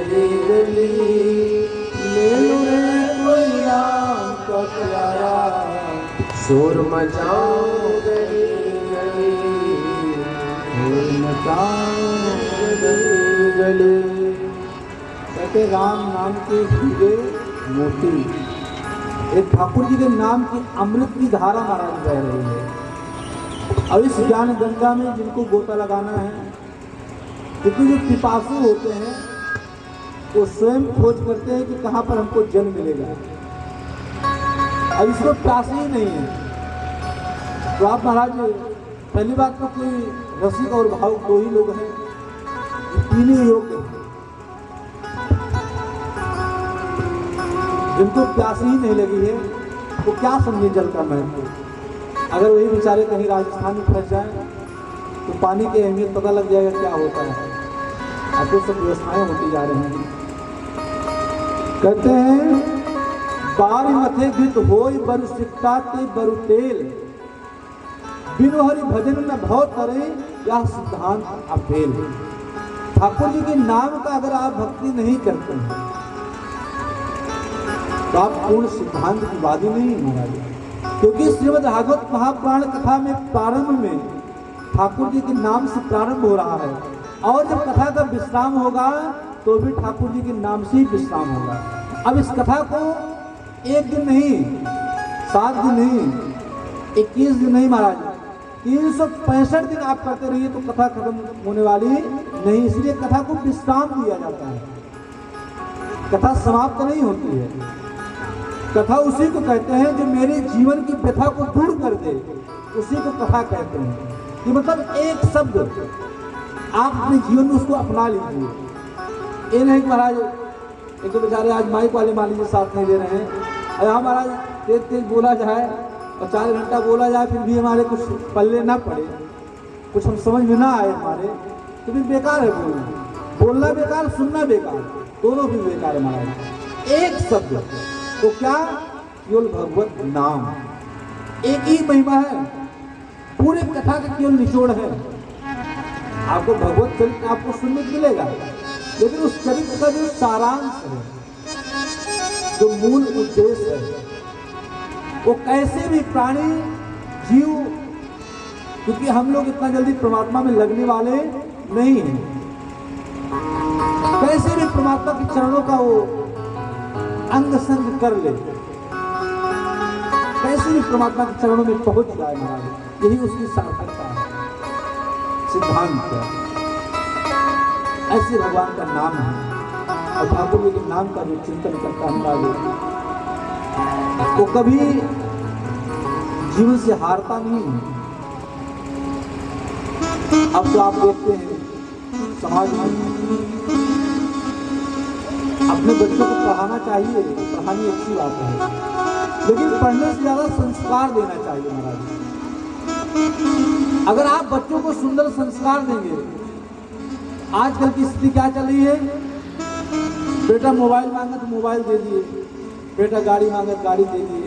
गली गली ले लो रे कोई राम का प्यारा, शोर मचाओ गली गली, शोर मचाओ गली गली। कहते राम नाम के हीरे मोती, एक ठाकुर जी के नाम की अमृत की धारा महाराज बह रही है। और इस ज्ञान गंगा में जिनको गोता लगाना है, क्योंकि जो पिपासु होते हैं वो स्वयं खोज करते हैं कि कहाँ पर हमको जल मिलेगा, अब इसको प्यास ही नहीं है। तो आप महाराज पहली बात तो कोई रसिक और भावुक दो ही लोग हैं, पीने योग्य हैं, जिनको प्यास ही नहीं लगी है तो क्या समझे जल का महत्व। अगर वही बेचारे कहीं राजस्थान में फंस जाए तो पानी की अहमियत पता लग जाएगा क्या होता है। अब तो सब व्यवस्थाएं होती जा रही हैं। कहते हैं बारी मथे घृत होय बरु सिक्ता ते बरु तेल, बिनु हरि भजन में भव तरे यह सिद्धांत अफेल। ठाकुर जी के नाम का अगर आप भक्ति नहीं करते हैं तो आप पूर्ण सिद्धांत की वादी नहीं महाराज। क्योंकि श्रीमद् भागवत महापुराण कथा में प्रारंभ में ठाकुर जी के नाम से प्रारंभ हो रहा है, और जब कथा का विश्राम होगा तो भी ठाकुर जी के नाम से ही विश्राम होगा। अब इस कथा को एक दिन नहीं, 7 दिन नहीं, 21 दिन नहीं महाराज, 365 दिन आप करते रहिए तो कथा खत्म होने वाली नहीं। इसलिए कथा को विश्राम दिया जाता है, कथा समाप्त नहीं होती है। कथा उसी को कहते हैं जो मेरे जीवन की व्यथा को दूर कर दे, उसी को कथा कहते हैं। कि मतलब एक शब्द आप अपने जीवन में उसको अपना लीजिए। ये नहीं महाराज एक तो बेचारे आज माइक वाले मान लीजिए साथ नहीं दे रहे हैं, और यहाँ महाराज तेज तेज बोला जाए और 4 घंटा बोला जाए फिर भी हमारे कुछ पल्ले ना पड़े, कुछ हम समझ में ना आए हमारे, तो भी बेकार है बोलना। बोलना बेकार, सुनना बेकार, दोनों भी बेकार है महाराज। एक शब्द तो क्या, केवल भगवत नाम, एक ही महिमा है, पूरे कथा का केवल निचोड़ है। आपको भगवत चरित्र आपको सुनने को मिलेगा, लेकिन उस चरित्र का जो सारांश है, जो मूल उद्देश्य है, वो कैसे भी प्राणी जीव, क्योंकि हम लोग इतना जल्दी परमात्मा में लगने वाले नहीं हैं, कैसे भी परमात्मा के चरणों का वो अंग संग कर ले, कैसे भी परमात्मा के चरणों में पहुंच जाए महाराज, यही उसकी सार्थकता है, सिद्धांत है। ऐसे भगवान का नाम है, और ठाकुर जी के नाम का जो चिंतन करता है वो कभी जीवन से हारता नहीं है। अब तो आप देखते हैं समाज में अपने बच्चों को पढ़ाना चाहिए, पढ़ानी अच्छी बात है, लेकिन पढ़ने से ज्यादा संस्कार देना चाहिए महाराज। अगर आप बच्चों को सुंदर संस्कार देंगे, आजकल की स्थिति क्या चल रही है, बेटा मोबाइल मांगे तो मोबाइल दे दिए, बेटा गाड़ी मांगे तो गाड़ी दे दिए,